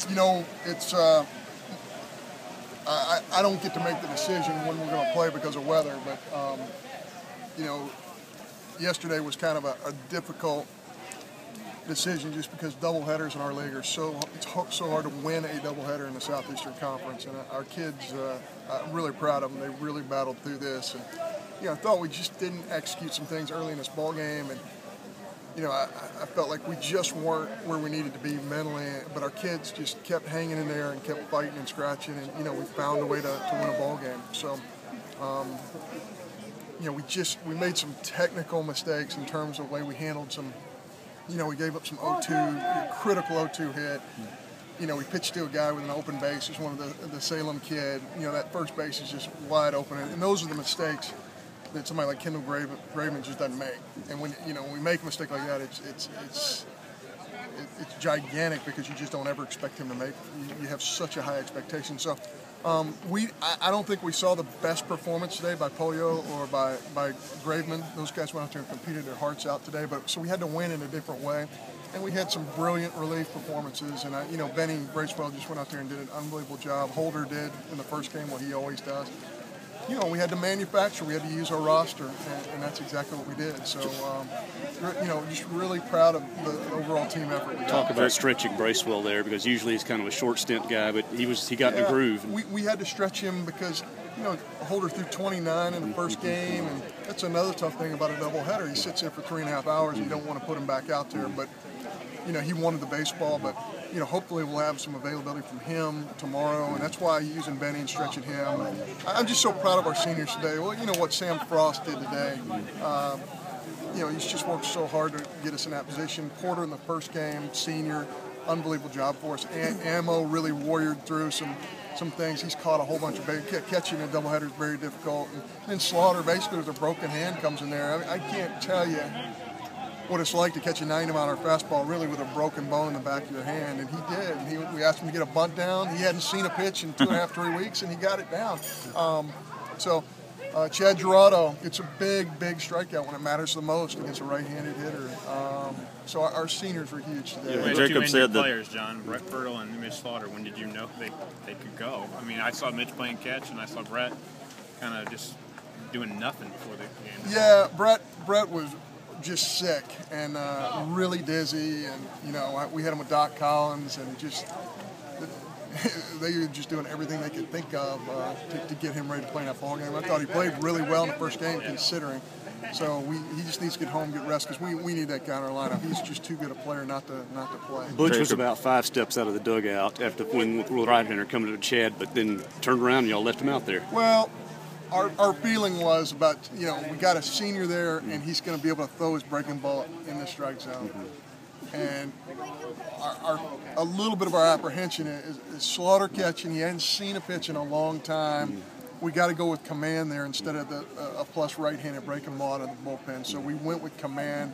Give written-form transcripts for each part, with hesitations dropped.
You know, it's I don't get to make the decision when we're going to play because of weather, but you know, yesterday was kind of a difficult decision just because doubleheaders in our league are so hard to win a doubleheader in the Southeastern Conference, and our kids, I'm really proud of them. They really battled through this, and you know, I thought we just didn't execute some things early in this ball game, and you know, I felt like we just weren't where we needed to be mentally, but our kids just kept hanging in there and kept fighting and scratching, and you know, we found a way to win a ball game. So, you know, we made some technical mistakes in terms of the way we handled some. You know, we gave up some 0-2, critical 0-2 hit. You know, we pitched to a guy with an open base. It's one of the Salem kid. You know, that first base is just wide open, and those are the mistakes that somebody like Kendall Graveman just doesn't make. And when we make a mistake like that, it's gigantic because you just don't ever expect him to make. You have such a high expectation. So I don't think we saw the best performance today by Polio or by Graveman. Those guys went out there and competed their hearts out today. But so we had to win in a different way. And we had some brilliant relief performances. And you know, Benny Bracewell just went out there and did an unbelievable job. Holder did in the first game what he always does. You know, we had to manufacture, we had to use our roster, and that's exactly what we did. So, you know, just really proud of the overall team effort. Talk about stretching Bracewell there, because usually he's kind of a short stint guy, but he got in the groove. We had to stretch him because, you know, Holder threw 29 in the first game, and that's another tough thing about a doubleheader. He sits there for 3.5 hours, and you don't want to put him back out there, but, you know, he wanted the baseball, but you know, hopefully we'll have some availability from him tomorrow, and that's why using Benny and stretching him. I'm just so proud of our seniors today. Well, you know what Sam Frost did today. You know, he's just worked so hard to get us in that position. Porter in the first game, senior, unbelievable job for us. And Ammo really warriored through some things. He's caught a whole bunch of catching a doubleheader is very difficult. And then Slaughter, basically with a broken hand, comes in there. I mean, I can't tell you what it's like to catch a 90-mile-an-hour fastball really with a broken bone in the back of your hand, and he did. And we asked him to get a bunt down. He hadn't seen a pitch in 2.5, 3 weeks, and he got it down. Chad Gerardo gets a big strikeout when it matters the most against a right-handed hitter. So our seniors were huge today. Yeah, Jacob said that players, John, Brett Fertile and Mitch Slaughter. When did you know they could go? I mean, I saw Mitch playing catch, and I saw Brett kind of just doing nothing before the game. Yeah, Brett was just sick and really dizzy, and you know, we had him with Doc Collins, and just they were just doing everything they could think of to get him ready to play in that ball game. I thought he played really well in the first game, considering. So he just needs to get home, get rest, because we need that guy in our lineup. He's just too good a player not to play. Butch was about 5 steps out of the dugout after when the right-hander coming to Chad, but then turned around and y'all left him out there. Well, our feeling was about, you know, we got a senior there, and he's going to be able to throw his breaking ball in the strike zone. And a little bit of our apprehension is Slaughter catching. He hadn't seen a pitch in a long time. We got to go with command there instead of a plus right-handed breaking ball out of the bullpen. So we went with command,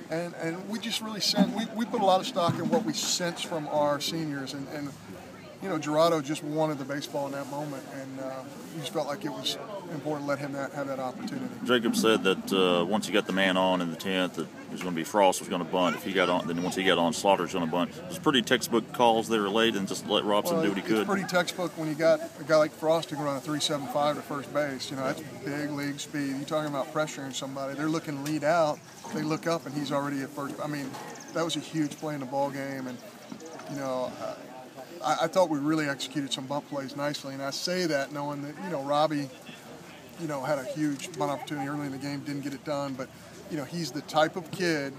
and we just really we put a lot of stock in what we sensed from our seniors, and you know, Gerardo just wanted the baseball in that moment, and we just felt like it was important to let him have that opportunity. Jacob said that once he got the man on in the 10th, that it was going to be Frost was going to bunt. If he got on, then once he got on, Slaughter was going to bunt. It was pretty textbook calls there late, and just let Robson do what he could. It's pretty textbook when you got a guy like Frost who can run a 3.75 to first base. You know, that's big league speed. You're talking about pressuring somebody. They're looking lead out. They look up, and he's already at first. I mean, that was a huge play in the ball game, and you know. I thought we really executed some bunt plays nicely, and I say that knowing that, you know, Robbie, you know, had a huge bunt opportunity early in the game, didn't get it done, but, you know, he's the type of kid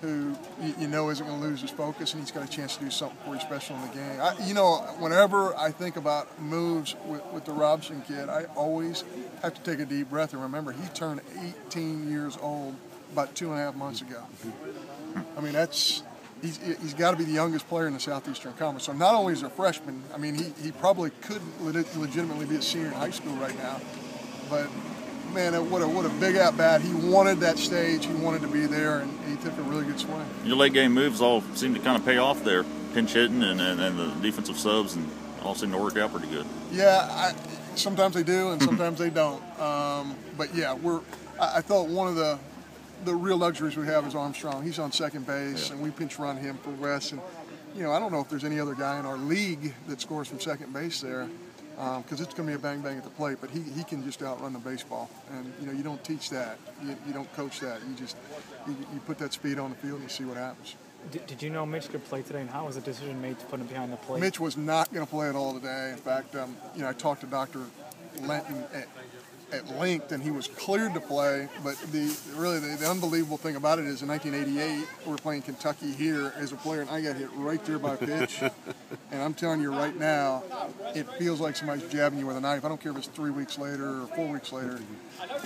who, you know, isn't going to lose his focus, and he's got a chance to do something pretty special in the game. You know, whenever I think about moves with the Robson kid, I always have to take a deep breath and remember he turned 18 years old about 2.5 months ago. I mean, he's got to be the youngest player in the Southeastern Conference. So not only is he a freshman, I mean, he probably could legitimately be a senior in high school right now. But, man, what a big at-bat. He wanted that stage. He wanted to be there, and he took a really good swing. Your late-game moves all seem to kind of pay off there. Pinch hitting and the defensive subs and all seem to work out pretty good. Yeah, sometimes they do and sometimes they don't. But, yeah, I thought one of the real luxuries we have is Armstrong. He's on second base, and we pinch run him for Wes. And you know, I don't know if there's any other guy in our league that scores from second base there, because it's going to be a bang-bang at the plate, but he can just outrun the baseball. And, you know, you don't teach that. You don't coach that. You put that speed on the field and you see what happens. Did you know Mitch could play today, and how was the decision made to put him behind the plate? Mitch was not going to play at all today. In fact, you know, I talked to Dr. Lenton at length, and he was cleared to play. But the unbelievable thing about it is, in 1988, we were playing Kentucky here as a player, and I got hit right there by a pitch. And I'm telling you right now, it feels like somebody's jabbing you with a knife. I don't care if it's 3 weeks later or 4 weeks later.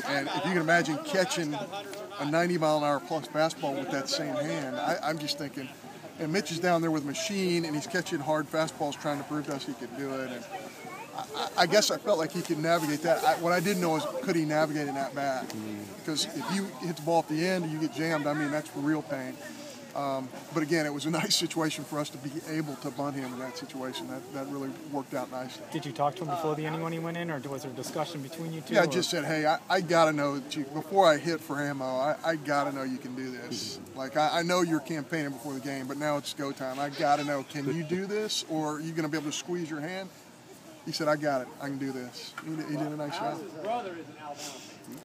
And if you can imagine catching a 90-mile-an-hour plus fastball with that same hand, I'm just thinking. And Mitch is down there with a machine, and he's catching hard fastballs, trying to prove to us he could do it. And I guess I felt like he could navigate that. What I didn't know is, could he navigate in that bat? Because if you hit the ball at the end and you get jammed, I mean, that's for real pain. But again, it was a nice situation for us to be able to bunt him in that situation. That really worked out nicely. Did you talk to him before the inning when he went in, or was there a discussion between you two? Yeah, I just said, hey, I got to know that before I hit for ammo, I got to know you can do this. Like, I know you're campaigning before the game, but now it's go time. I got to know, can you do this, or are you going to be able to squeeze your hand? He said, I got it. I can do this. He did a nice job.